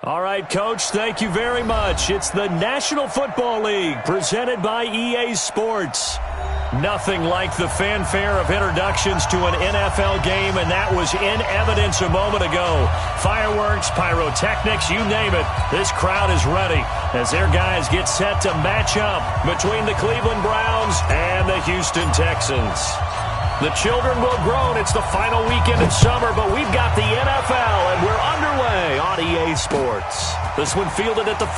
All right, Coach, thank you very much. It's the National Football League presented by EA Sports. Nothing like the fanfare of introductions to an NFL game, and that was in evidence a moment ago. Fireworks, pyrotechnics, you name it. This crowd is ready as their guys get set to match up between the Cleveland Browns and the Houston Texans. The children will groan. It's the final weekend in summer, but we've got the NFL, and we're underway on EA Sports. This one fielded at the 5.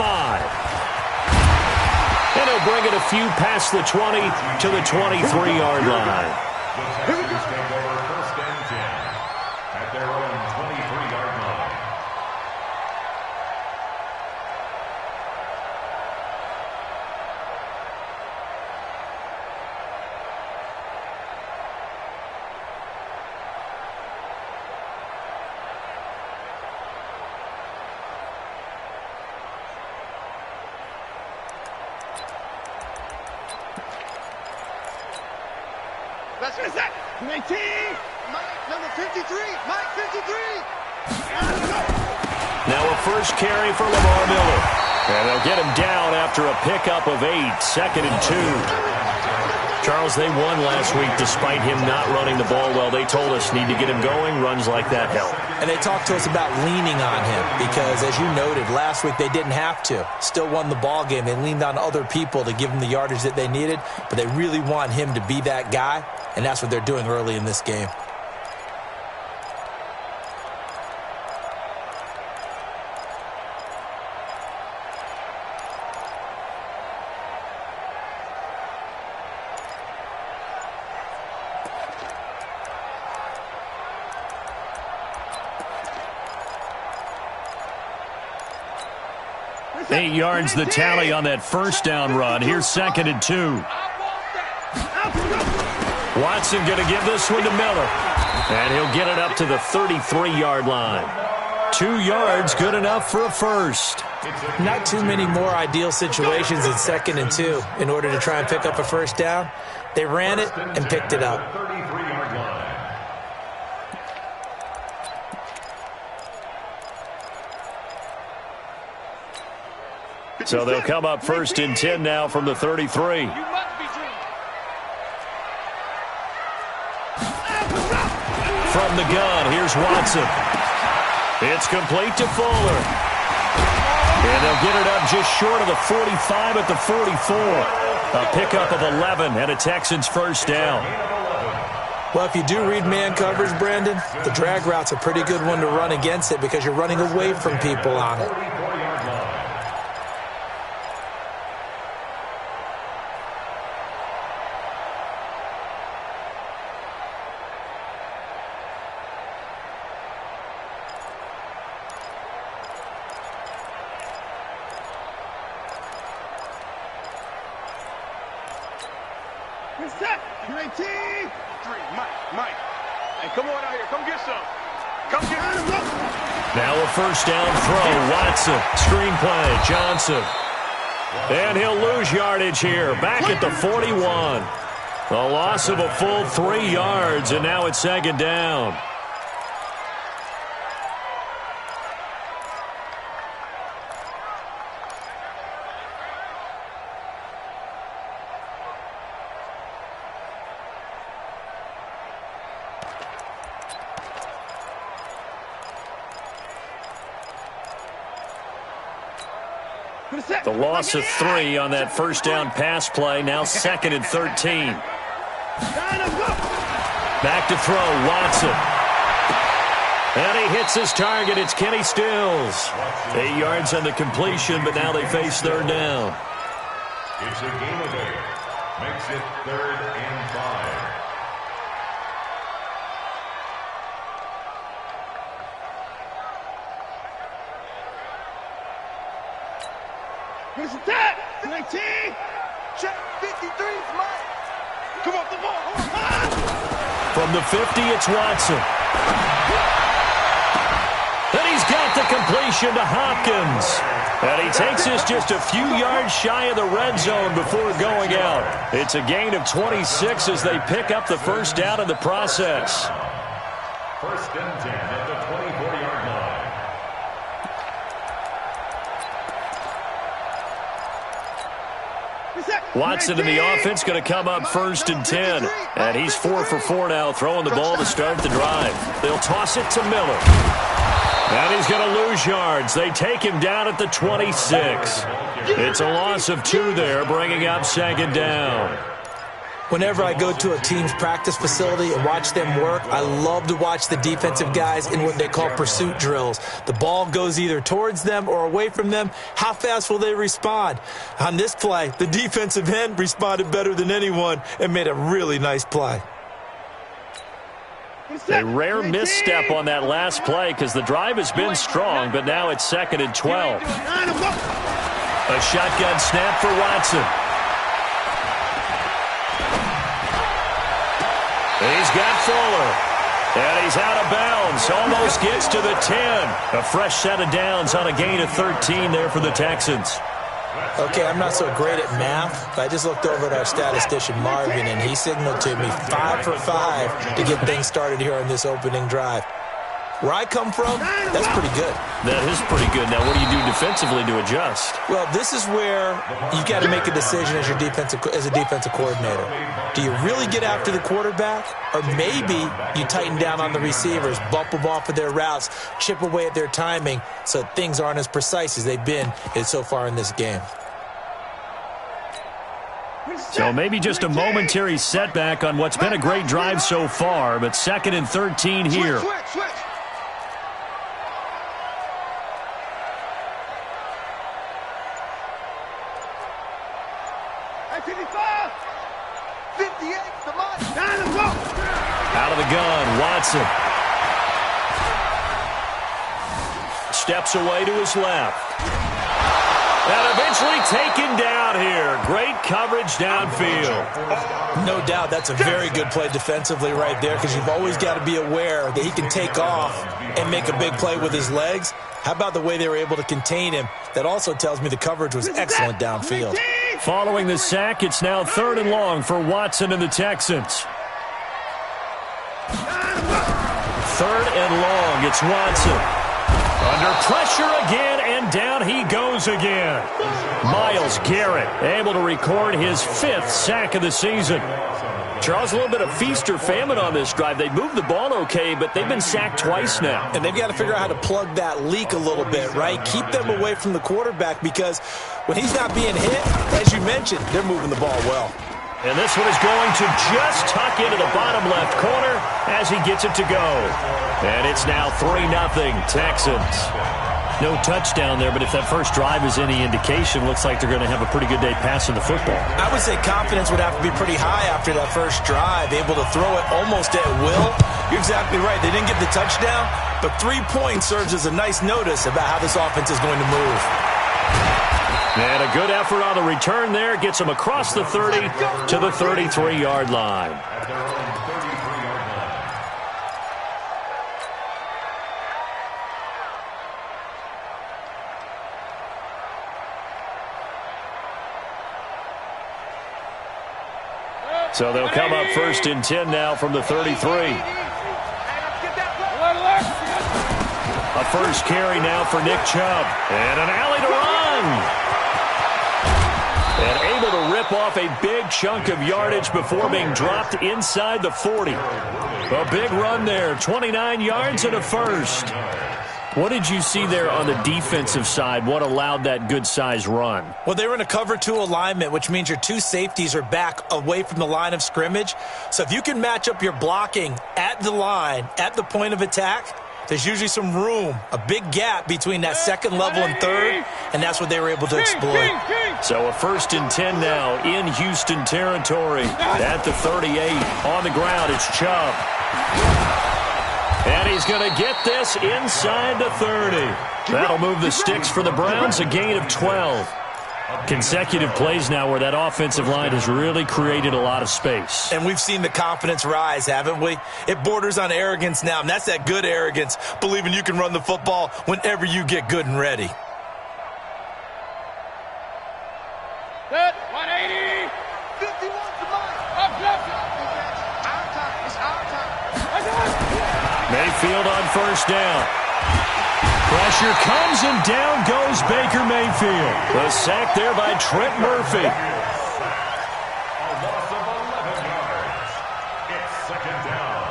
And he'll bring it a few past the 20 to the 23-yard line. The Texans take over 1st and 10 at their own 23-yard line. That's what it's at. 19. Mike, number 53. Mike, 53. Now a first carry for Lamar Miller. And they'll get him down after a pickup of 8, 2nd and 2. Charles, they won last week despite him not running the ball well. They told us need to get him going. Runs like that help. And they talked to us about leaning on him because, as you noted, last week they didn't have to. Still won the ball game. They leaned on other people to give them the yardage that they needed, but they really want him to be that guy, and that's what they're doing early in this game. Eight yards the tally on that first down run. Here's 2nd and 2. Watson going to give this one to Miller. And he'll get it up to the 33-yard line. 2 yards, good enough for a first. Not too many more ideal situations in 2nd and 2 in order to try and pick up a first down. They ran it and picked it up. So they'll come up 1st and 10 now from the 33. From the gun, here's Watson. It's complete to Fuller. And they'll get it up just short of the 45 at the 44. A pickup of 11 and a Texans first down. Well, if you do read man coverage, Brandon, the drag route's a pretty good one to run against it because you're running away from people on it. Set. 19. 3. Mike. Hey, come on out here. Come get some. Come get some. Now a first down throw. Watson. Screenplay. Johnson. And he'll lose yardage here. Back at the 41. A loss of a full 3 yards, and now it's 2nd down. The loss of 3 on that first down pass play. Now 2nd and 13. Back to throw, Watson. And he hits his target. It's Kenny Stills. 8 yards on the completion, but now they face 3rd down. It's a game of 8. Makes it 3rd and 5. Where's that? 19. Check 53's Mike. Come off the ball. From the 50, it's Watson. And he's got the completion to Hopkins. And he takes us just a few yards shy of the red zone before going out. It's a gain of 26 as they pick up the first down in the process. 1st and 10 at the 24-yard line. Watson in the offense going to come up 1st and 10. And he's 4 for 4 now, throwing the ball to start the drive. They'll toss it to Miller. And he's going to lose yards. They take him down at the 26. It's a loss of 2 there, bringing up 2nd down. Whenever I go to a team's practice facility and watch them work, I love to watch the defensive guys in what they call pursuit drills. The ball goes either towards them or away from them. How fast will they respond? On this play, the defensive end responded better than anyone and made a really nice play. A rare misstep on that last play because the drive has been strong, but now it's 2nd and 12. A shotgun snap for Watson. He's got Fuller. And he's out of bounds. Almost gets to the 10. A fresh set of downs on a gain of 13 there for the Texans. Okay, I'm not so great at math, but I just looked over at our statistician, Marvin, and he signaled to me 5 for 5 to get things started here on this opening drive. Where I come from, that's pretty good. That is pretty good. Now, what do you do defensively to adjust? Well, this is where you've got to make a decision as a defensive coordinator. Do you really get after the quarterback? Or maybe you tighten down on the receivers, bump them off of their routes, chip away at their timing so things aren't as precise as they've been so far in this game. So maybe just a momentary setback on what's been a great drive so far, but 2nd and 13 here. Switch. 55, 58, come on. Out of the gun, Watson. Steps away to his left. And eventually taken down here. Great coverage downfield. No doubt that's a very good play defensively right there because you've always got to be aware that he can take off and make a big play with his legs. How about the way they were able to contain him? That also tells me the coverage was excellent downfield. Following the sack, it's now 3rd and long for Watson and the Texans. 3rd and long, it's Watson. Under pressure again, and down he goes again. Myles Garrett able to record his 5th sack of the season. Charles, a little bit of feast or famine on this drive. They moved the ball okay, but they've been sacked twice now. And they've got to figure out how to plug that leak a little bit, right? Keep them away from the quarterback because when he's not being hit, as you mentioned, they're moving the ball well. And this one is going to just tuck into the bottom left corner as he gets it to go. And it's now 3-0 Texans. No touchdown there, but if that first drive is any indication, looks like they're going to have a pretty good day passing the football. I would say confidence would have to be pretty high after that first drive, able to throw it almost at will. You're exactly right. They didn't get the touchdown, but 3 points serves as a nice notice about how this offense is going to move. And a good effort on the return there. Gets them across the 30 to the 33-yard line. So they'll come up 1st and 10 now from the 33. A first carry now for Nick Chubb. And an alley to run. And able to rip off a big chunk of yardage before being dropped inside the 40. A big run there, 29 yards and a first. What did you see there on the defensive side? What allowed that good-sized run? Well, they were in a cover 2 alignment, which means your 2 safeties are back away from the line of scrimmage. So if you can match up your blocking at the line, at the point of attack, there's usually some room, a big gap between that second level and third, and that's what they were able to exploit. So a 1st and 10 now in Houston territory at the 38. On the ground, it's Chubb. And he's going to get this inside the 30. That'll move the sticks for the Browns, a gain of 12. Consecutive plays now where that offensive line has really created a lot of space. And we've seen the confidence rise, haven't we? It borders on arrogance now, and that's that good arrogance, believing you can run the football whenever you get good and ready. Set, 180. 51 to mine. Up, left. Our time. It's our time. Mayfield on 1st down. Pressure comes and down goes Baker Mayfield. Mayfield. The sack there by Trent Murphy. A loss of 11 yards. It's second down.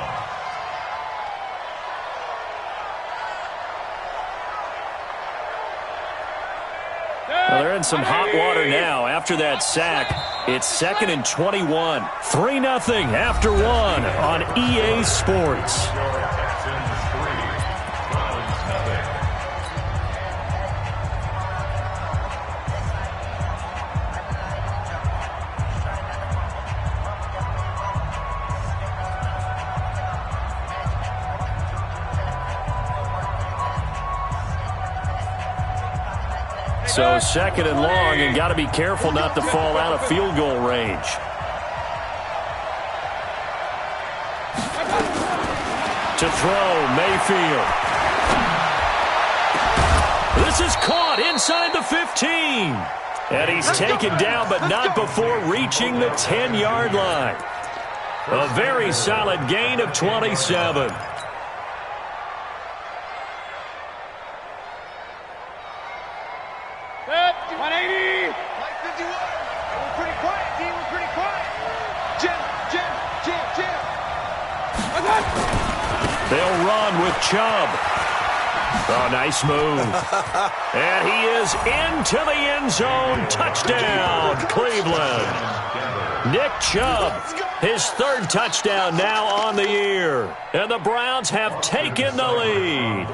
Well, they're in some hot water now after that sack. It's 2nd and 21. 3-0 after 1 on EA Sports. Texans 3, Browns 0. So 2nd and long, and got to be careful not to fall out of field goal range. To throw, Mayfield. This is caught inside the 15. And he's taken down, but not before reaching the 10-yard line. A very solid gain of 27. They'll run with Chubb. Oh, nice move. And he is into the end zone. Touchdown, Cleveland. Nick Chubb, his 3rd touchdown now on the year. And the Browns have taken the lead.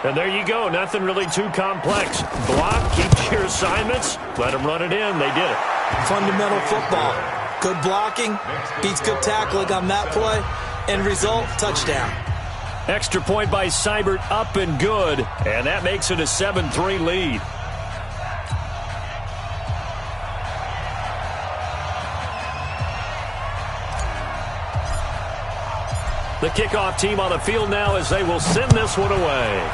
And there you go. Nothing really too complex. Block, keep your assignments, let them run it in. They did it. Fundamental football. Good blocking, beats good tackling on that play. End result, touchdown. Extra point by Seibert, up and good. And that makes it a 7-3 lead. The kickoff team on the field now as they will send this one away.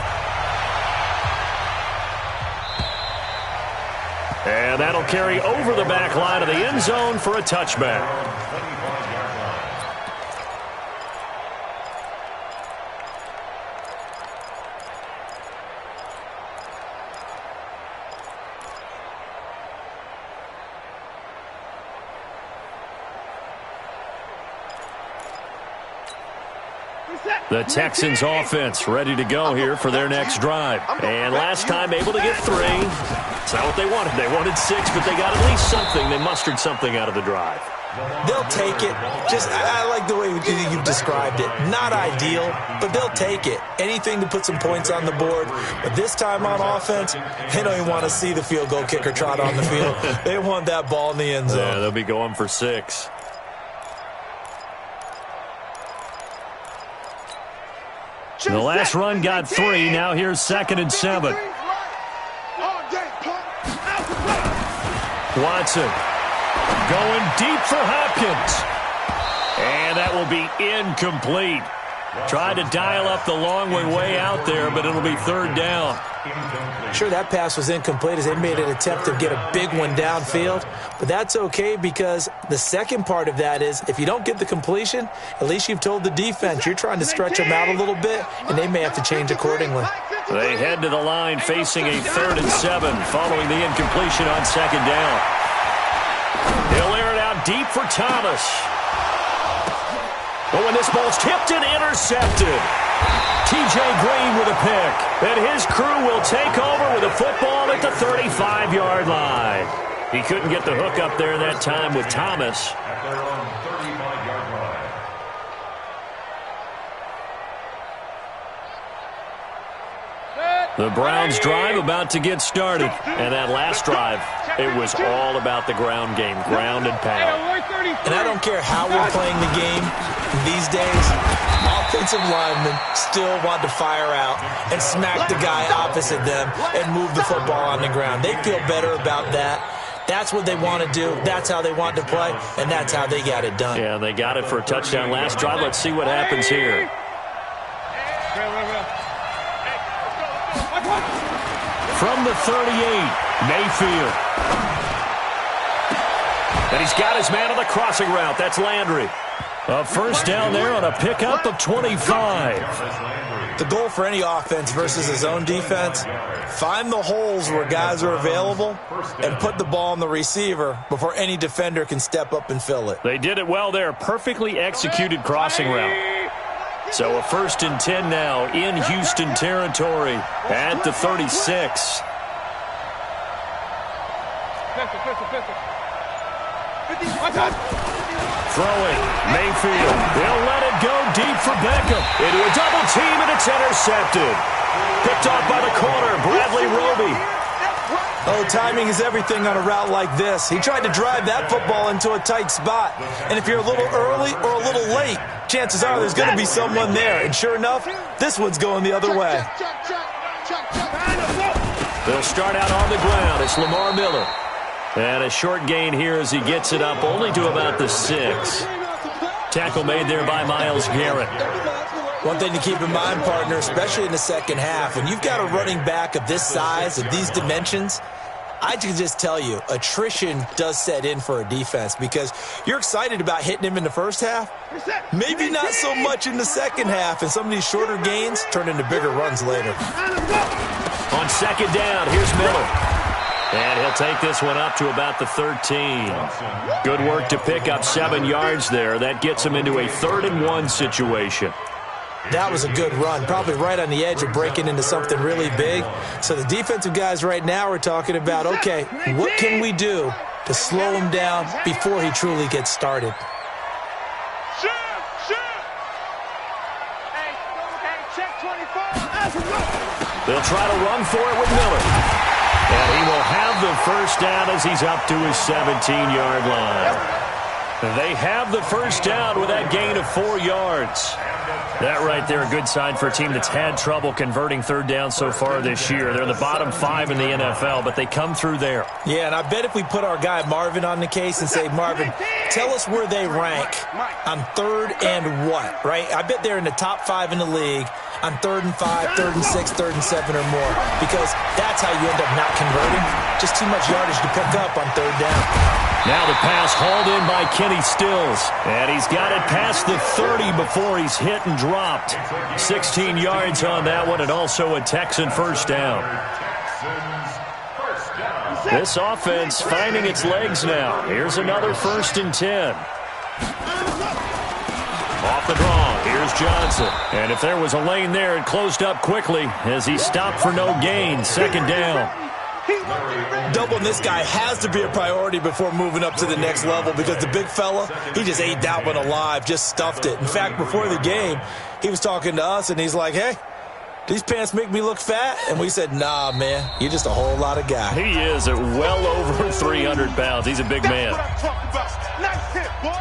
And that'll carry over the back line of the end zone for a touchback. The Texans offense ready to go here for their next drive. And last time able to get 3. It's not what they wanted. They wanted 6, but they got at least something. They mustered something out of the drive. They'll take it. I like the way you've described it. Not ideal, but they'll take it. Anything to put some points on the board. But this time on offense, they don't even want to see the field goal kicker trot on the field. They want that ball in the end zone. Yeah, they'll be going for 6. The last run got 3. Now here's 2nd and 7. Watson going deep for Hopkins. And that will be incomplete. Tried to dial up the long way out there, but it'll be 3rd down. Sure, that pass was incomplete as they made an attempt to get a big one downfield. But that's okay because the second part of that is if you don't get the completion, at least you've told the defense you're trying to stretch them out a little bit, and they may have to change accordingly. They head to the line facing a 3rd and 7 following the incompletion on 2nd down. He'll air it out deep for Thomas. But when this ball's tipped and intercepted, T.J. Green with a pick. And his crew will take over with a football at the 35-yard line. He couldn't get the hook up there that time with Thomas. At their own 35-yard line. The Browns drive about to get started. And that last drive, it was all about the ground game, ground and pound. And I don't care how we're playing the game these days, offensive linemen still want to fire out and smack the guy opposite them and move the football on the ground. They feel better about that. That's what they want to do. That's how they want to play, and that's how they got it done. Yeah, they got it for a touchdown last drive. Let's see what happens here. From the 38, Mayfield. And he's got his man on the crossing route. That's Landry. A first down there on a pickup of 25. The goal for any offense versus his own defense, find the holes where guys are available and put the ball on the receiver before any defender can step up and fill it. They did it well there. Perfectly executed crossing route. So a 1st and 10 now in Houston territory at the 36. Throwing, Mayfield. They'll let it go deep for Beckham. Into a double team, and it's intercepted. Picked off by the corner, Bradley Roby. Oh, timing is everything on a route like this. He tried to drive that football into a tight spot. And if you're a little early or a little late, chances are there's going to be someone there. And sure enough, this one's going the other way. They'll start out on the ground. It's Lamar Miller. And a short gain here as he gets it up only to about the 6. Tackle made there by Myles Garrett. One thing to keep in mind, partner, especially in the second half, when you've got a running back of this size, of these dimensions, I can just tell you, attrition does set in for a defense because you're excited about hitting him in the first half. Maybe not so much in the second half, and some of these shorter gains turn into bigger runs later. On second down, here's Miller. And he'll take this one up to about the 13. Good work to pick up 7 yards there. That gets him into a 3rd and 1 situation. That was a good run, probably right on the edge of breaking into something really big. So the defensive guys right now are talking about, okay, what can we do to slow him down before he truly gets started? They'll try to run for it with Miller. And he will have the first down as he's up to his 17-yard line. They have the first down with that gain of 4 yards. That right there, a good sign for a team that's had trouble converting 3rd down so far this year. They're in the bottom 5 in the NFL, but they come through there. Yeah, and I bet if we put our guy Marvin on the case and say, Marvin, tell us where they rank on 3rd and what, right? I bet they're in the top 5 in the league on 3rd and 5, 3rd and 6, 3rd and 7 or more, because that's how you end up not converting. Just too much yardage to pick up on 3rd down. Now the pass hauled in by Kenny Stills. And he's got it past the 30 before he's hit and dropped. 16 yards on that one, and also a Texan first down. This offense finding its legs now. Here's another 1st and 10. Off the draw, here's Johnson. And if there was a lane there, it closed up quickly as he stopped for no gain. 2nd down. Doubling this guy has to be a priority before moving up to the next level because the big fella, he just ate that one alive, just stuffed it. In fact, before the game, he was talking to us, and he's like, hey, these pants make me look fat? And we said, nah, man, you're just a whole lot of guy. He is at well over 300 pounds. He's a big man. Nice hit, boy.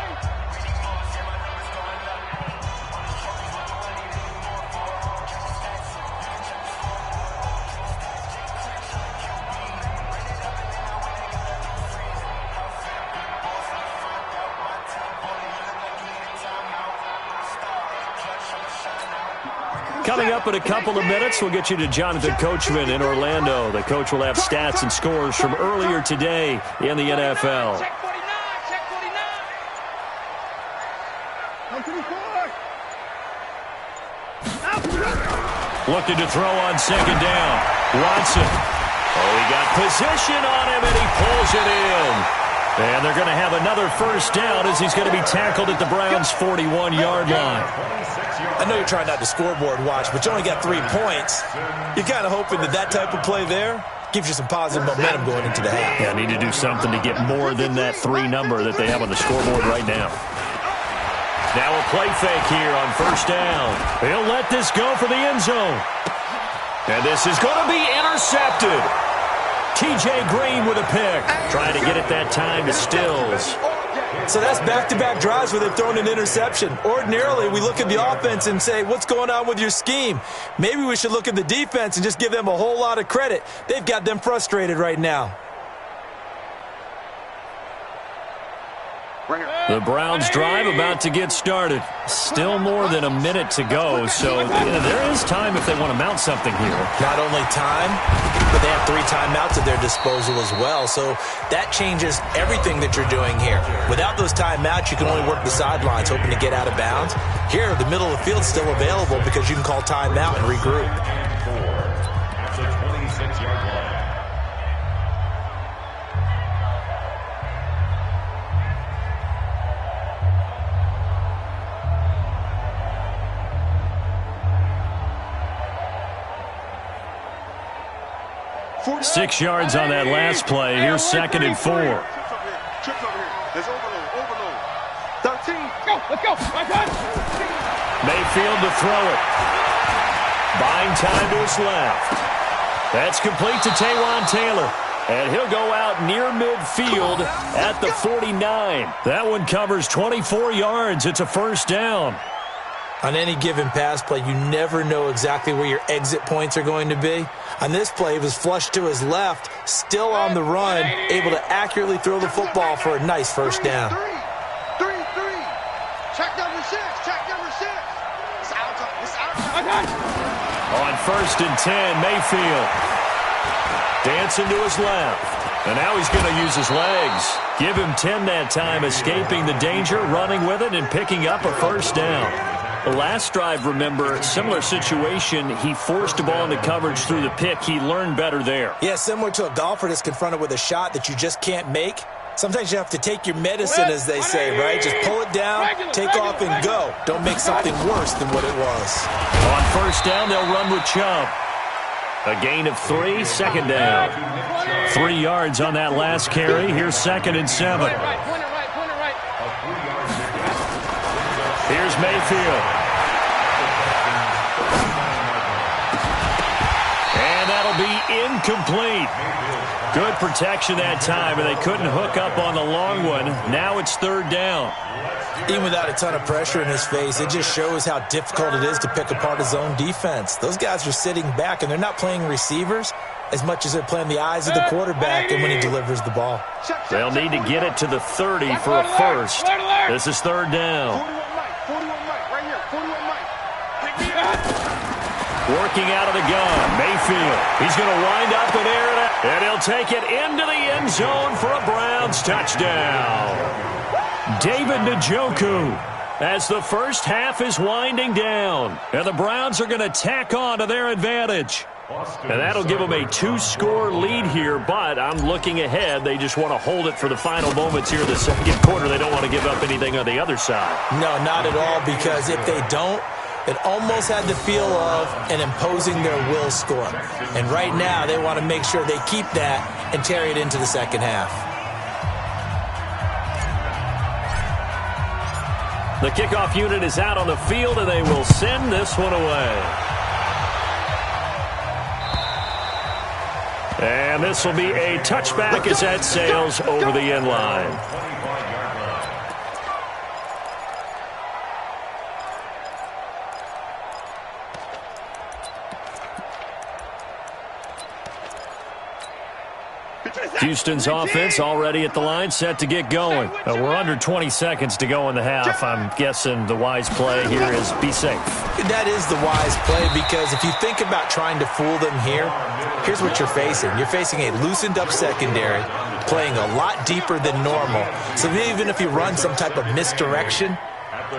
Coming up in a couple of minutes, we'll get you to Jonathan Coachman in Orlando. The coach will have stats and scores from earlier today in the NFL. Check 49, check 49. Looking to throw on 2nd down. Watson. Oh, he got position on him, and he pulls it in. And they're going to have another first down as he's going to be tackled at the Browns' 41-yard line. I know you're trying not to scoreboard watch, but you only got 3 points. You're kind of hoping that type of play there gives you some positive momentum going into the half. Yeah, need to do something to get more than that 3 number that they have on the scoreboard right now. Now a play fake here on 1st down. He'll let this go for the end zone. And this is going to be intercepted. T.J. Green with a pick. Trying to get it that time to Stills. So that's back-to-back drives where they've thrown an interception. Ordinarily, we look at the offense and say, what's going on with your scheme? Maybe we should look at the defense and just give them a whole lot of credit. They've got them frustrated right now. The Browns drive about to get started. Still more than a minute to go, so there is time if they want to mount something here. Not only time, but they have 3 timeouts at their disposal as well, so that changes everything that you're doing here. Without those timeouts, you can only work the sidelines, hoping to get out of bounds. Here, the middle of the field's still available because you can call timeout and regroup. At the 26-yard line. Six yards on that last play. Here's 2nd and 4. Trips over here. There's overload. 13. Let's go. Mayfield to throw it. Buying time to his left. That's complete to Taywan Taylor. And he'll go out near midfield at the 49. That one covers 24 yards. It's a first down. On any given pass play, you never know exactly where your exit points are going to be. On this play, he was flushed to his left, still on the run, able to accurately throw the football for a nice first down. Three. Check number 6. It's out. On 1st and 10, Mayfield. Dancing to his left. And now he's going to use his legs. Give him 10 that time, escaping the danger, running with it, and picking up a first down. The last drive, remember, similar situation. He forced a ball into coverage through the pick. He learned better there. Yeah, similar to a golfer that's confronted with a shot that you just can't make. Sometimes you have to take your medicine, as they say, right? Just pull it down, take off, and go. Don't make something worse than what it was. On first down, they'll run with Chubb. A gain of 3, 2nd down. 3 yards on that last carry. Here's 2nd and 7. Here's Mayfield. And that'll be incomplete. Good protection that time, and they couldn't hook up on the long one. Now it's 3rd down. Even without a ton of pressure in his face, it just shows how difficult it is to pick apart his own defense. Those guys are sitting back, and they're not playing receivers as much as they're playing the eyes of the quarterback and when he delivers the ball. They'll need to get it to the 30 for a first. This is 3rd down. 41 Mike, right here. 41 Mike. Working out of the gun, Mayfield. He's going to wind up and air it, and he'll take it into the end zone for a Browns touchdown. David Njoku, as the first half is winding down, and the Browns are going to tack on to their advantage. And that'll give them a 2-score lead here, but I'm looking ahead. They just want to hold it for the final moments here in the 2nd quarter. They don't want to give up anything on the other side. No, not at all, because if they don't, it almost had the feel of an imposing their will score. And right now, they want to make sure they keep that and carry it into the 2nd half. The kickoff unit is out on the field, and they will send this one away. And this will be a touchback as that sails over the end line. Houston's offense already at the line, set to get going. We're under 20 seconds to go in the half. I'm guessing the wise play here is be safe. That is the wise play, because if you think about trying to fool them here, here's what you're facing. You're facing a loosened-up secondary, playing a lot deeper than normal. So even if you run some type of misdirection,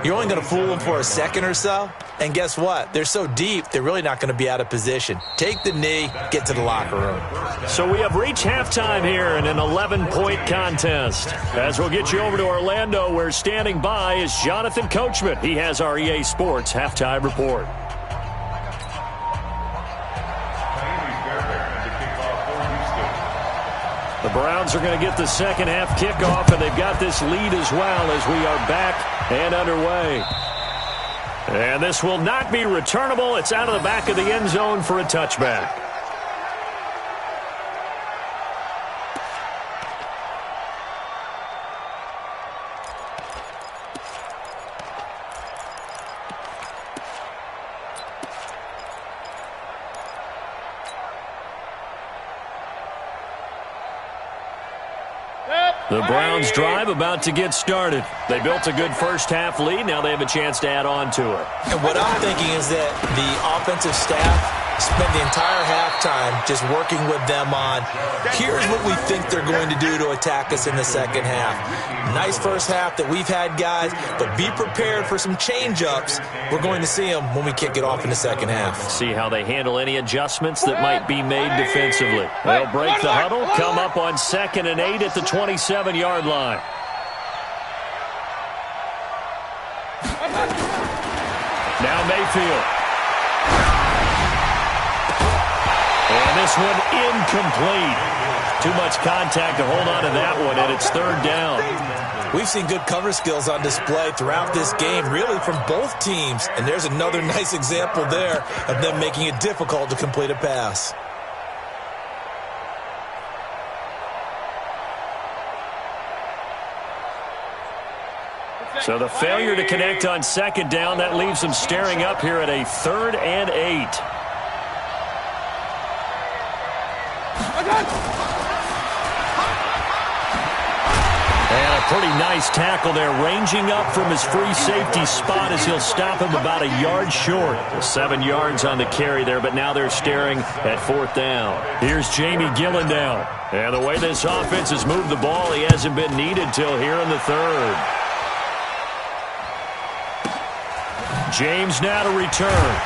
you're only going to fool them for a second or so. And guess what? They're so deep, they're really not going to be out of position. Take the knee, get to the locker room. So we have reached halftime here in an 11-point contest. As we'll get you over to Orlando, where standing by is Jonathan Coachman. He has our EA Sports halftime report. The Browns are going to get the second half kickoff, and they've got this lead as well as we are back and underway. And this will not be returnable. It's out of the back of the end zone for a touchback. The Browns drive about to get started. They built a good first-half lead. Now they have a chance to add on to it. And what I'm thinking is that the offensive staff spent the entire halftime just working with them on, here's what we think they're going to do to attack us in the second half. Nice first half that we've had, guys, but be prepared for some change-ups. We're going to see them when we kick it off in the second half. See how they handle any adjustments that might be made defensively. They'll break the huddle, come up on 2nd and 8 at the 27-yard line. Now Mayfield. And this one incomplete. Too much contact to hold on to that one, and it's 3rd down. We've seen good cover skills on display throughout this game, really from both teams. And there's another nice example there of them making it difficult to complete a pass. So the failure to connect on 2nd down, that leaves them staring up here at a 3rd and 8. And a pretty nice tackle there, ranging up from his free safety spot as he'll stop him about a yard short. 7 yards on the carry there, but now they're staring at 4th down. Here's Jamie Gillendown. And the way this offense has moved the ball, he hasn't been needed till here in the 3rd. James now to return.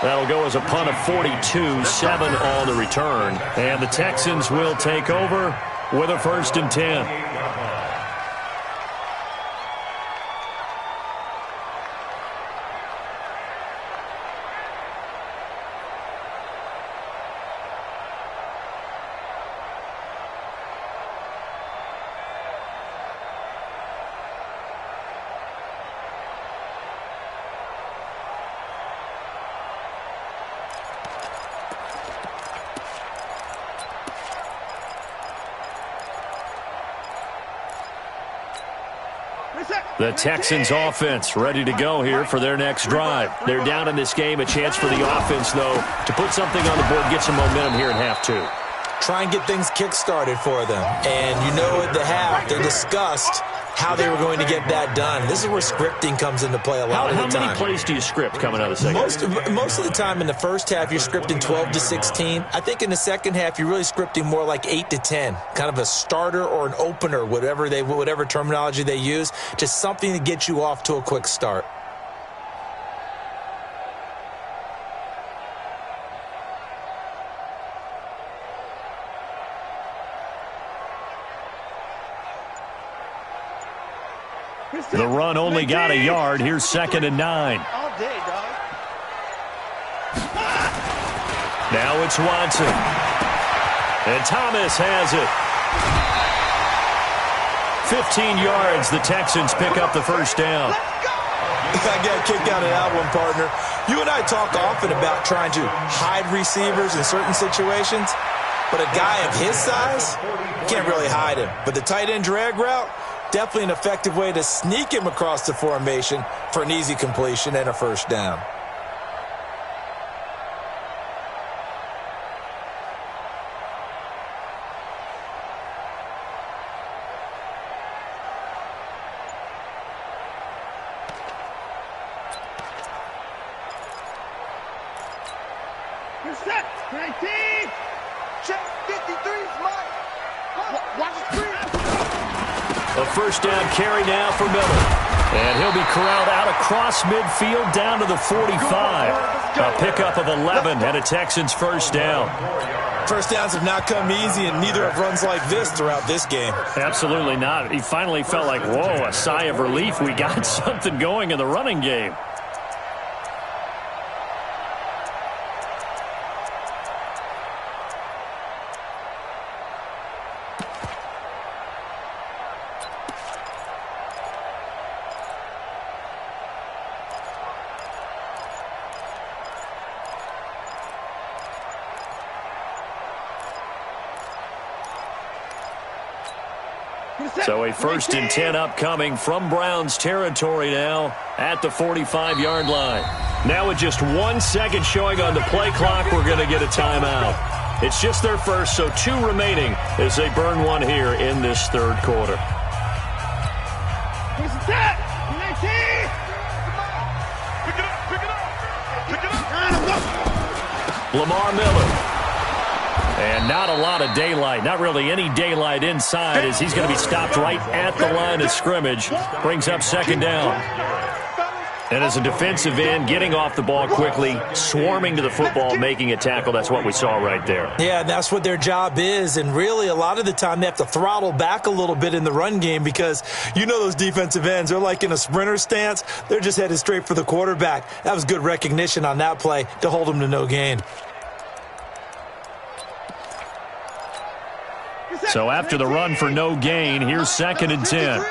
That'll go as a punt of 42, 7 on the return. And the Texans will take over with a 1st and 10. The Texans offense ready to go here for their next drive. They're down in this game. A chance for the offense, though, to put something on the board, get some momentum here in half 2. Try and get things kick-started for them. And you know at the half, they discussed how they were going to get that done. This is where scripting comes into play a lot of the time. How many plays do you script coming out of the second? Most of the time in the first half, you're scripting 12 to 16. I think in the second half, you're really scripting more like 8 to 10. Kind of a starter or an opener, whatever terminology they use. Just something to get you off to a quick start. The run only got a yard. Here's 2nd and 9. All day, dog. Now it's Watson. And Thomas has it. 15 yards. The Texans pick up the 1st down. I got a kick out of that one, partner. You and I talk often about trying to hide receivers in certain situations, but a guy of his size can't really hide him. But the tight end drag route, definitely an effective way to sneak him across the formation for an easy completion and a 1st down. Set. 19. Check 53. Watch the screen. A 1st down carry now for Miller. And he'll be corralled out across midfield down to the 45. A pickup of 11 and a Texans 1st down. 1st downs have not come easy, and neither have runs like this throughout this game. Absolutely not. He finally felt like, whoa, a sigh of relief. We got something going in the running game. So a 1st and 10 upcoming from Browns territory now at the 45-yard line. Now with just 1 second showing on the play clock, we're going to get a timeout. It's just their first, so 2 remaining as they burn one here in this third quarter. Who's that? 19! Pick it up, pick it up, pick it up. Lamar Miller. And not a lot of daylight, not really any daylight inside as he's going to be stopped right at the line of scrimmage. Brings up second down. And as a defensive end, getting off the ball quickly, swarming to the football, making a tackle, that's what we saw right there. Yeah, that's what their job is. And really, a lot of the time, they have to throttle back a little bit in the run game because you know those defensive ends, they're like in a sprinter stance. They're just headed straight for the quarterback. That was good recognition on that play to hold them to no gain. So after the run for no gain, here's second and 10.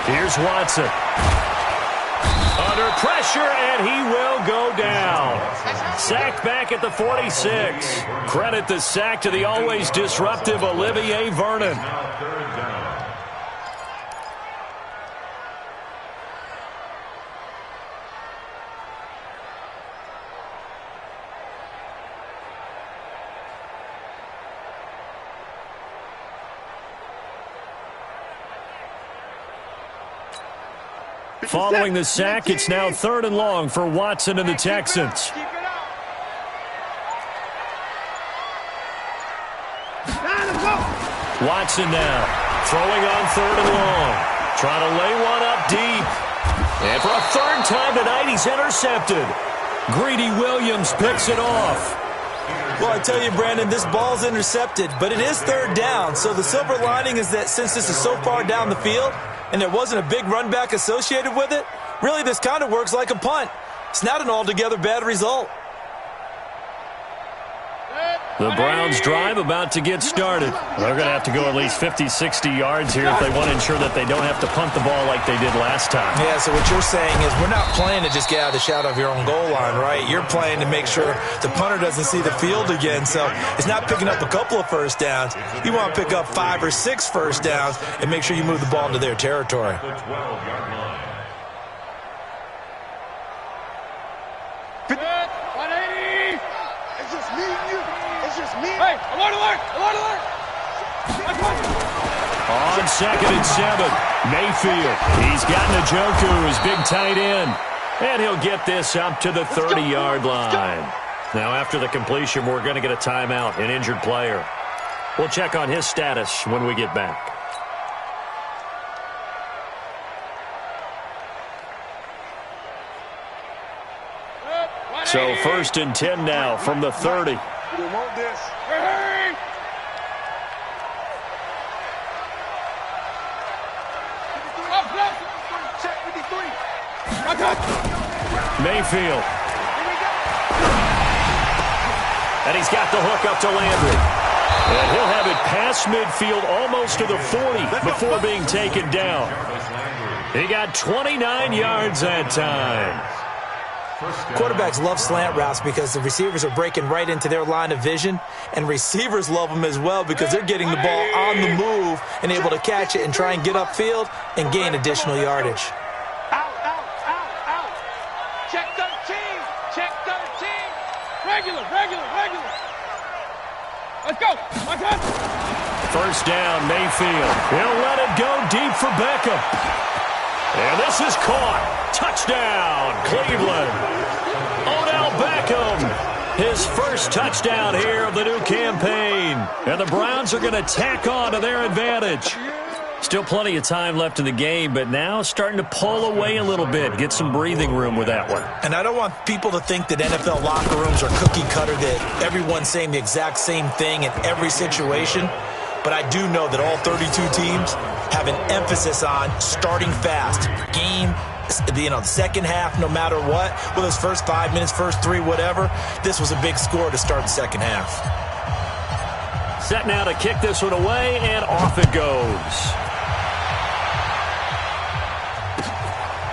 Here's Watson. Under pressure, and he will go down. Sacked back at the 46. Credit the sack to the always disruptive Olivier Vernon. Following the sack, it's now 3rd and long for Watson and the Texans. Watson now, throwing on 3rd and long. Trying to lay one up deep. And for a 3rd time tonight, he's intercepted. Greedy Williams picks it off. Well, I tell you, Brandon, this ball's intercepted, but it is 3rd down. So the silver lining is that since this is so far down the field, and there wasn't a big run back associated with it, really this kind of works like a punt. It's not an altogether bad result. The Browns drive about to get started. They're going to have to go at least 50, 60 yards here if they want to ensure that they don't have to punt the ball like they did last time. Yeah, so what you're saying is we're not playing to just get out of the shadow of your own goal line, right? You're playing to make sure the punter doesn't see the field again. So it's not picking up a couple of first downs. You want to pick up 5 or 6 first downs and make sure you move the ball into their territory. Hey, alert, alert, alert, alert! On 2nd and 7, Mayfield. He's got Njoku, his big tight end. And he'll get this up to the 30-yard line. Now, after the completion, we're going to get a timeout, an injured player. We'll check on his status when we get back. So 1st and 10 now from the 30. We want this. Check 53. Mayfield. And he's got the hook up to Landry. And he'll have it past midfield almost to the 40 before being taken down. He got 29 yards that time. Quarterbacks love slant routes because the receivers are breaking right into their line of vision, and receivers love them as well because they're getting the ball on the move and able to catch it and try and get upfield and gain additional yardage. Out, out, out, out. Check 13. Check 13. Regular, regular, regular. Let's go. Let's go. First down, Mayfield. He'll let it go deep for Beckham. And this is caught. Touchdown, Cleveland. Odell Beckham, his first touchdown here of the new campaign. And the Browns are going to tack on to their advantage. Still plenty of time left in the game, but now starting to pull away a little bit, get some breathing room with that one. And I don't want people to think that NFL locker rooms are cookie cutter, that everyone's saying the exact same thing in every situation. But I do know that all 32 teams have an emphasis on starting fast. Game, the second half, no matter what, whether it's first 5 minutes, first 3, whatever, this was a big score to start the second half. Set now to kick this one away, and off it goes.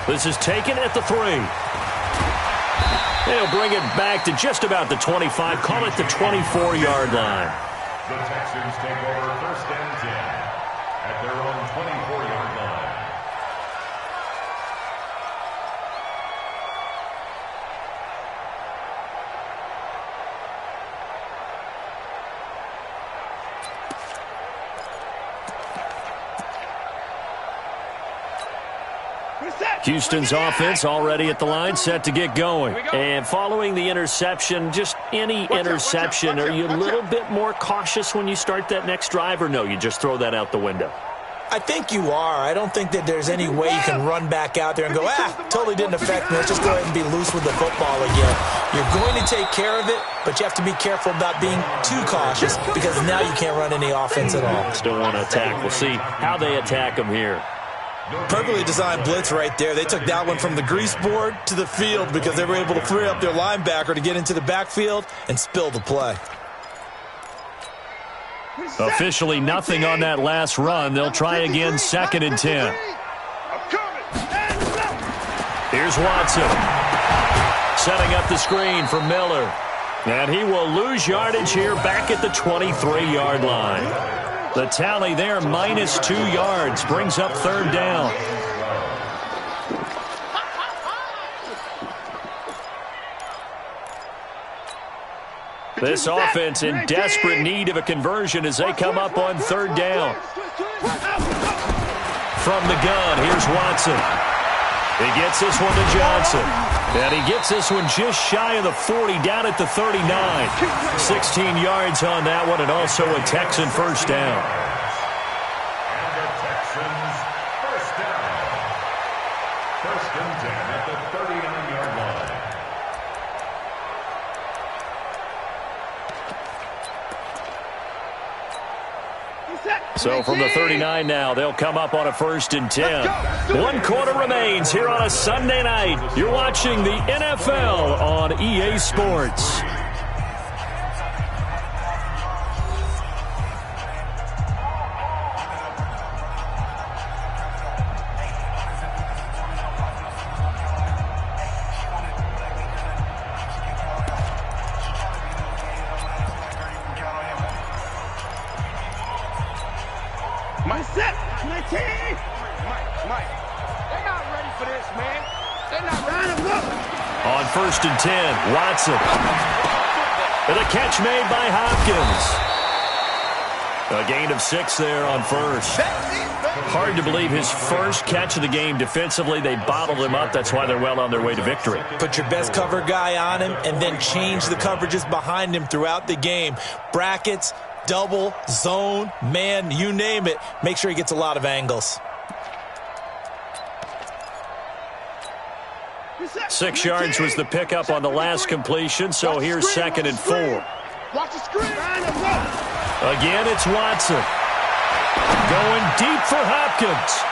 This is taken at the 3. They'll bring it back to just about the 25, call it the 24-yard line. The Texans take over 1st and 10 at their own 24-yard line. Houston's offense already at the line, set to get going. And following the interception, just any interception, are you a little bit more cautious when you start that next drive, or no, you just throw that out the window? I think you are. I don't think that there's any way you can run back out there and go, totally didn't affect me. Let's just go ahead and be loose with the football again. You're going to take care of it, but you have to be careful about being too cautious because now you can't run any offense at all. Still want to attack. We'll see how they attack them here. Perfectly designed blitz right there. They took that one from the grease board to the field because they were able to free up their linebacker to get into the backfield and spill the play. Officially nothing on that last run. They'll try again, 2nd and 10. Here's Watson. Setting up the screen for Miller. And he will lose yardage here back at the 23-yard line. The tally there, -2 yards, brings up 3rd down. This offense in desperate need of a conversion as they come up on 3rd down. From the gun, here's Watson. He gets this one to Johnson. And he gets this one just shy of the 40, down at the 39. 16 yards on that one, and also a Texan 1st down. And the Texans first down. 1st and 10 at the 39-yard line. So from the 39 now, they'll come up on a 1st and 10. 1 quarter remains here on a Sunday night. You're watching the NFL on EA Sports. On 1st and 10, Watson. And a catch made by Hopkins. A gain of 6 there on 1st. Hard to believe his first catch of the game defensively. They bottled him up. That's why they're well on their way to victory. Put your best cover guy on him and then change the coverages behind him throughout the game. Brackets, double, zone, man, you name it. Make sure he gets a lot of angles. 6 yards was the pickup on the last completion, so here's 2nd and 4. Again, it's Watson. Going deep for Hopkins.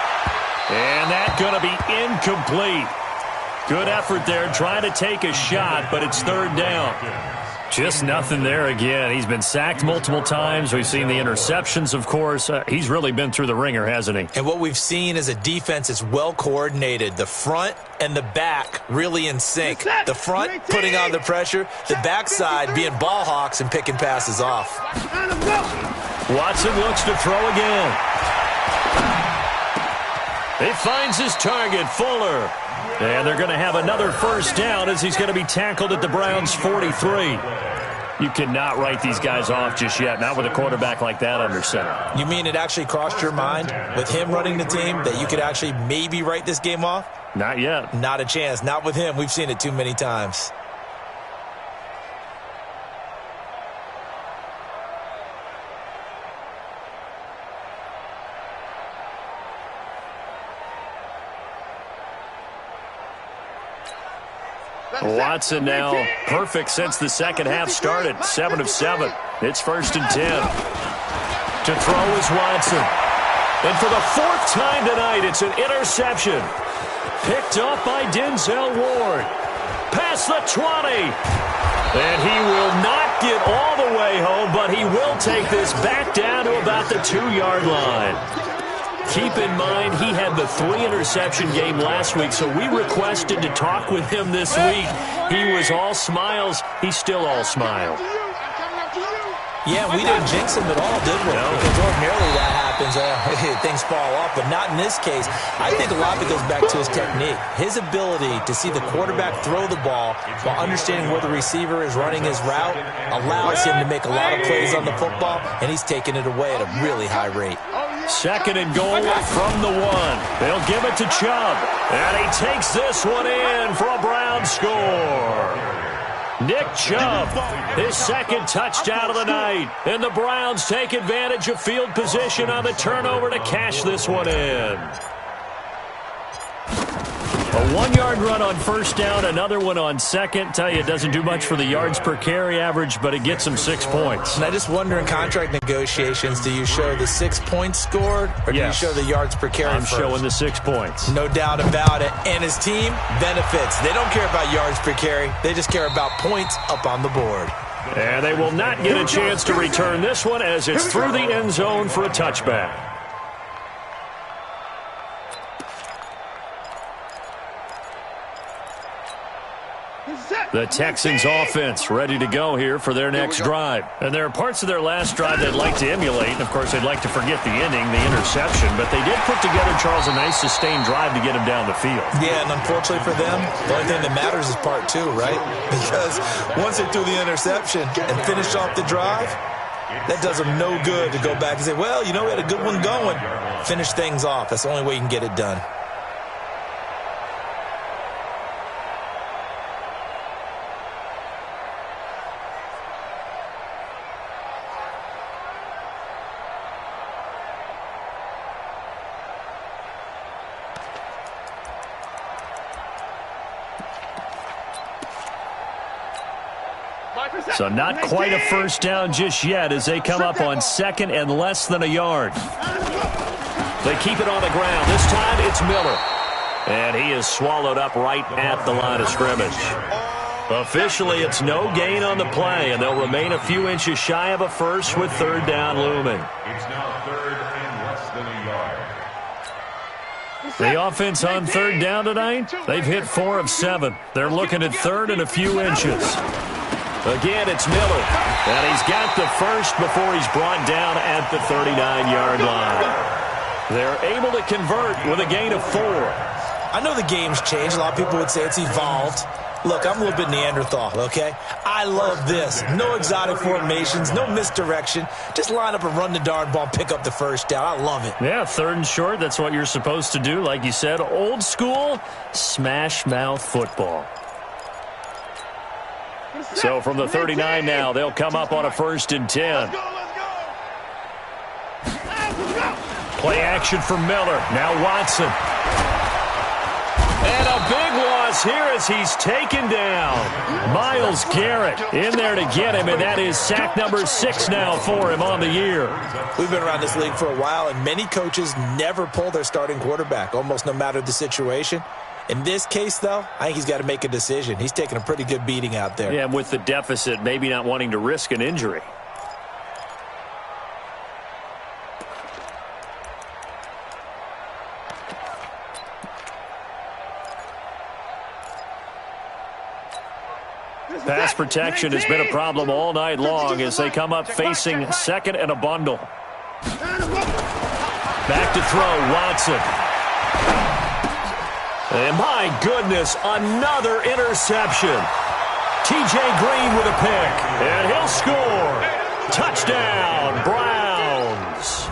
And that's going to be incomplete. Good effort there, trying to take a shot, but it's 3rd down. Just nothing there again. He's been sacked multiple times. We've seen the interceptions, of course. He's really been through the ringer, hasn't he? And what we've seen is a defense that's well coordinated. The front and the back really in sync. The front putting on the pressure. The backside being ball hawks and picking passes off. Watson looks to throw again. He finds his target, Fuller. And they're going to have another 1st down as he's going to be tackled at the Browns' 43. You cannot write these guys off just yet, not with a quarterback like that under center. You mean it actually crossed your mind with him running the team that you could actually maybe write this game off? Not yet. Not a chance. Not with him. We've seen it too many times. Watson now perfect since the 2nd half started. 7 of 7. It's 1st and 10. To throw is Watson. And for the 4th time tonight, it's an interception. Picked up by Denzel Ward. Past the 20. And he will not get all the way home, but he will take this back down to about the 2-yard line. Keep in mind, he had the 3-interception game last week, so we requested to talk with him this week. He was all smiles. He's still all smile. Yeah, we didn't jinx him at all, did we? No. Because ordinarily that happens. Things fall off, but not in this case. I think a lot of it goes back to his technique. His ability to see the quarterback throw the ball while understanding where the receiver is running his route allows him to make a lot of plays on the football, and he's taking it away at a really high rate. Second and goal from the 1. They'll give it to Chubb. And he takes this one in for a Brown score. Nick Chubb, his second touchdown of the night. And the Browns take advantage of field position on the turnover to cash this one in. A 1-yard run on first down, another one on second. Tell you, it doesn't do much for the yards per carry average, but it gets them 6 points. And I just wonder in contract negotiations, do you show the 6 points scored, or do you show the yards per carry I'm first? showing the 6 points. No doubt about it. And his team benefits. They don't care about yards per carry. They just care about points up on the board. And they will not get a chance to return this one as it's through the end zone for a touchback. The Texans offense ready to go here for their next drive. And there are parts of their last drive they'd like to emulate. And, of course, they'd like to forget the ending, the interception. But they did put together, Charles, a nice sustained drive to get him down the field. Yeah, and unfortunately for them, the only thing that matters is part 2, right? Because once they threw the interception and finished off the drive, that does them no good to go back and say, well, you know, we had a good one going. Finish things off. That's the only way you can get it done. So not quite a first down just yet as they come up on second and less than a yard. They keep it on the ground. This time it's Miller. And he is swallowed up right at the line of scrimmage. Officially, it's no gain on the play, and they'll remain a few inches shy of a first with third down looming. It's now third and less than a yard. The offense on third down tonight, they've hit 4 of 7. They're looking at third and a few inches. Again, it's Miller, and he's got the first before he's brought down at the 39-yard line. They're able to convert with a gain of 4. I know the game's changed. A lot of people would say it's evolved. Look, I'm a little bit Neanderthal, okay? I love this. No exotic formations, no misdirection. Just line up and run the darn ball, pick up the first down. I love it. Yeah, third and short, that's what you're supposed to do. Like you said, old school, smash mouth football. So from the 39 now, they'll come up on a 1st and 10. Play action for Miller. Now Watson. And a big loss here as he's taken down. Myles Garrett in there to get him, and that is sack number 6 now for him on the year. We've been around this league for a while, and many coaches never pull their starting quarterback, almost no matter the situation. In this case, though, I think he's got to make a decision. He's taking a pretty good beating out there. Yeah, and with the deficit, maybe not wanting to risk an injury. Pass protection has been a problem all night long as they come up facing second and a bundle. Back to throw, Watson. And my goodness, another interception. T.J. Green with a pick, and he'll score. Touchdown, Browns.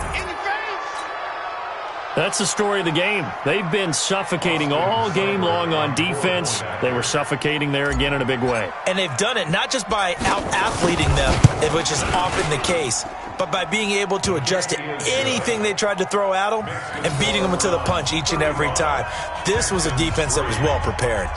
That's the story of the game. They've been suffocating all game long on defense. They were suffocating there again in a big way. And they've done it not just by out-athleting them, which is often the case, but by being able to adjust to anything they tried to throw at them and beating them to the punch each and every time. This was a defense that was well prepared.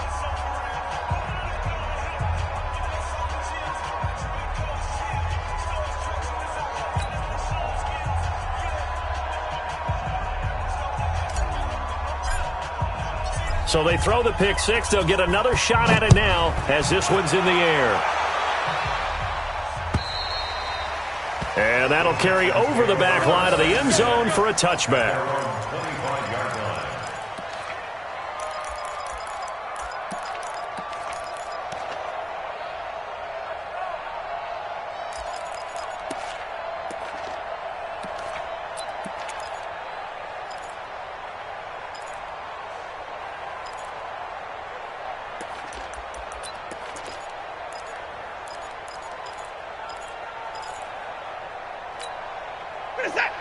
So they throw the pick six. They'll get another shot at it now as this one's in the air. And that'll carry over the back line of the end zone for a touchback.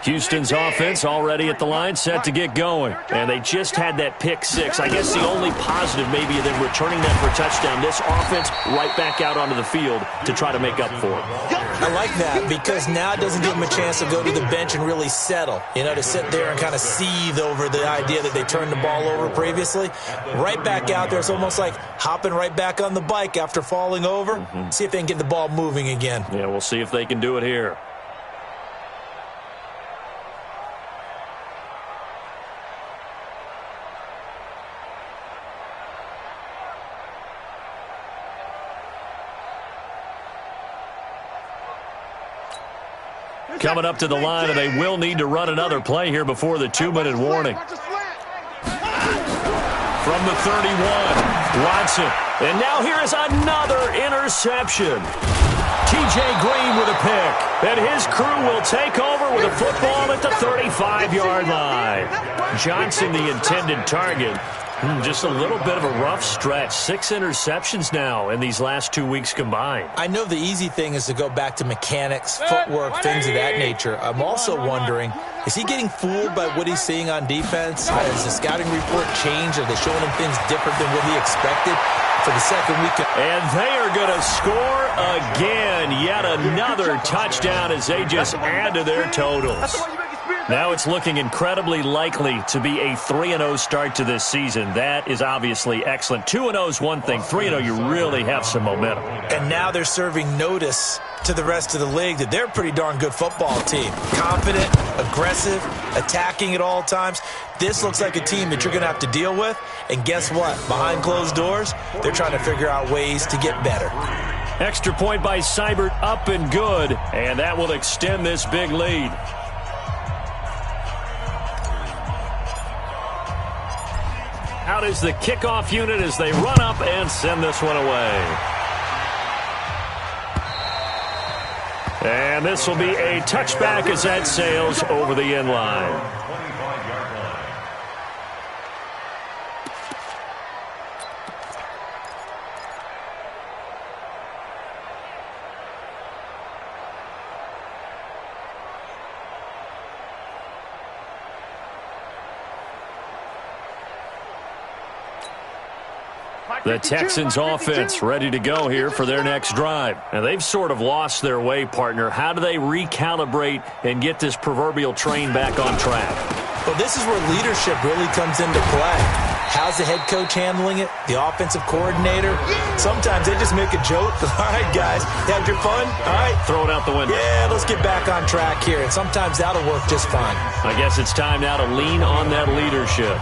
Houston's offense already at the line, set to get going. And they just had that pick six. I guess the only positive maybe of them returning that for a touchdown. This offense right back out onto the field to try to make up for it. I like that because now it doesn't give them a chance to go to the bench and really settle. You know, to sit there and kind of seethe over the idea that they turned the ball over previously. Right back out there. It's almost like hopping right back on the bike after falling over. See if they can get the ball moving again. Yeah, we'll see if they can do it here. Coming up to the line, and they will need to run another play here before the 2-minute warning. From the 31, Watson. And now here is another interception. T.J. Green with a pick. And his crew will take over with a football at the 35-yard line. Johnson, the intended target. Just a little bit of a rough stretch. 6 interceptions now in these last 2 weeks combined. I know the easy thing is to go back to mechanics, footwork, things of that nature. I'm also wondering, is he getting fooled by what he's seeing on defense? Has the scouting report changed? Are they showing him things different than what he expected for the second week? And they are going to score again. Yet another touchdown as they just add to their totals. Now it's looking incredibly likely to be a 3-0 start to this season. That is obviously excellent. 2-0 is one thing. 3-0, you really have some momentum. And now they're serving notice to the rest of the league that they're a pretty darn good football team. Confident, aggressive, attacking at all times. This looks like a team that you're going to have to deal with. And guess what? Behind closed doors, they're trying to figure out ways to get better. Extra point by Seibert, up and good. And that will extend this big lead. Out is the kickoff unit as they run up and send this one away. And this will be a touchback as that sails over the end line. The Texans offense ready to go here for their next drive. And they've sort of lost their way, partner. How do they recalibrate and get this proverbial train back on track? Well, this is where leadership really comes into play. How's the head coach handling it? The offensive coordinator? Sometimes they just make a joke. All right, guys, had your fun? All right. Throw it out the window. Yeah, let's get back on track here. And sometimes that'll work just fine. I guess it's time now to lean on that leadership.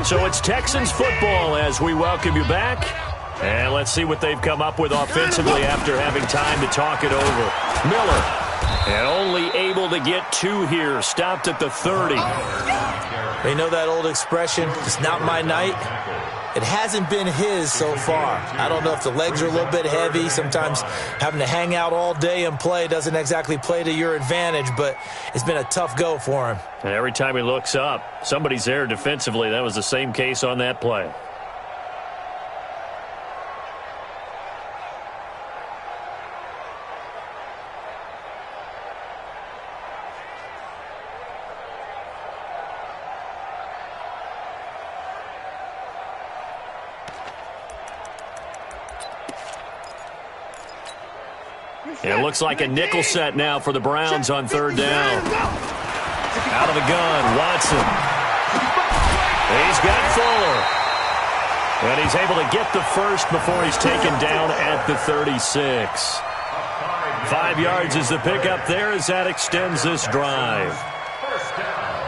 So it's Texans football as we welcome you back. And let's see what they've come up with offensively after having time to talk it over. Miller, and only able to get 2 here, stopped at the 30. They know that old expression, it's not my night. It hasn't been his so far. I don't know if the legs are a little bit heavy. Sometimes having to hang out all day and play doesn't exactly play to your advantage, but it's been a tough go for him. And every time he looks up, somebody's there defensively. That was the same case on that play. It looks like a nickel set now for the Browns on 3rd down. Out of the gun, Watson. He's got Fuller. And he's able to get the first before he's taken down at the 36. 5 yards is the pickup there as that extends this drive. First down.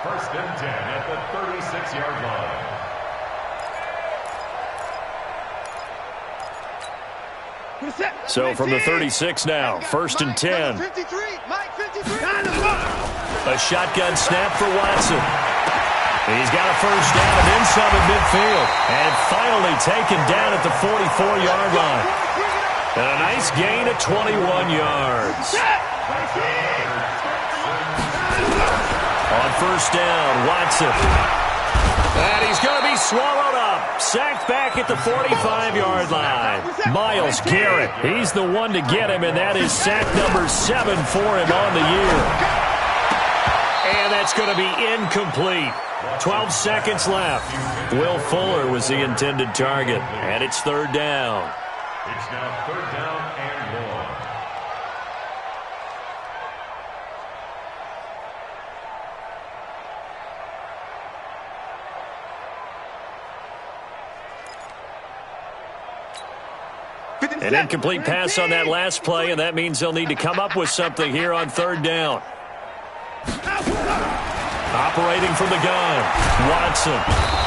1st and 10 at the 36-yard line. So from the 36 now, 1st and 10. A shotgun snap for Watson. He's got a first down and then some at midfield. And finally taken down at the 44-yard line. And a nice gain at 21 yards. On 1st down, Watson. And he's going to be swallowed up. Sacked back at the 45-yard line. Myles Garrett, he's the one to get him, and that is sack number 7 for him on the year. And that's going to be incomplete. 12 seconds left. Will Fuller was the intended target, and it's third down. It's now third down and long. An incomplete pass on that last play, and that means they'll need to come up with something here on third down. Operating from the gun, Watson.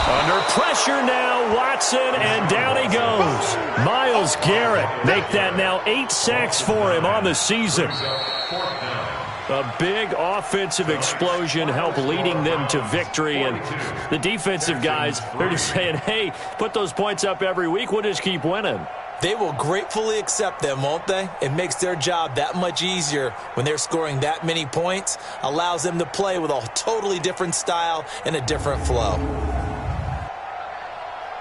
Under pressure now, Watson, and down he goes. Myles Garrett make that now 8 sacks for him on the season. A big offensive explosion helped leading them to victory, and the defensive guys, they're just saying, hey, put those points up every week, we'll just keep winning. They will gratefully accept them, won't they? It makes their job that much easier when they're scoring that many points. Allows them to play with a totally different style and a different flow.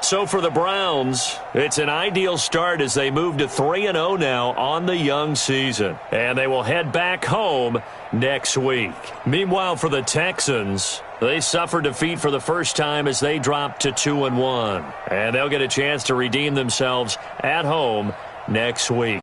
So for the Browns, it's an ideal start as they move to 3-0 now on the young season. And they will head back home next week. Meanwhile, for the Texans, they suffered defeat for the first time as they dropped to 2-1. And they'll get a chance to redeem themselves at home next week.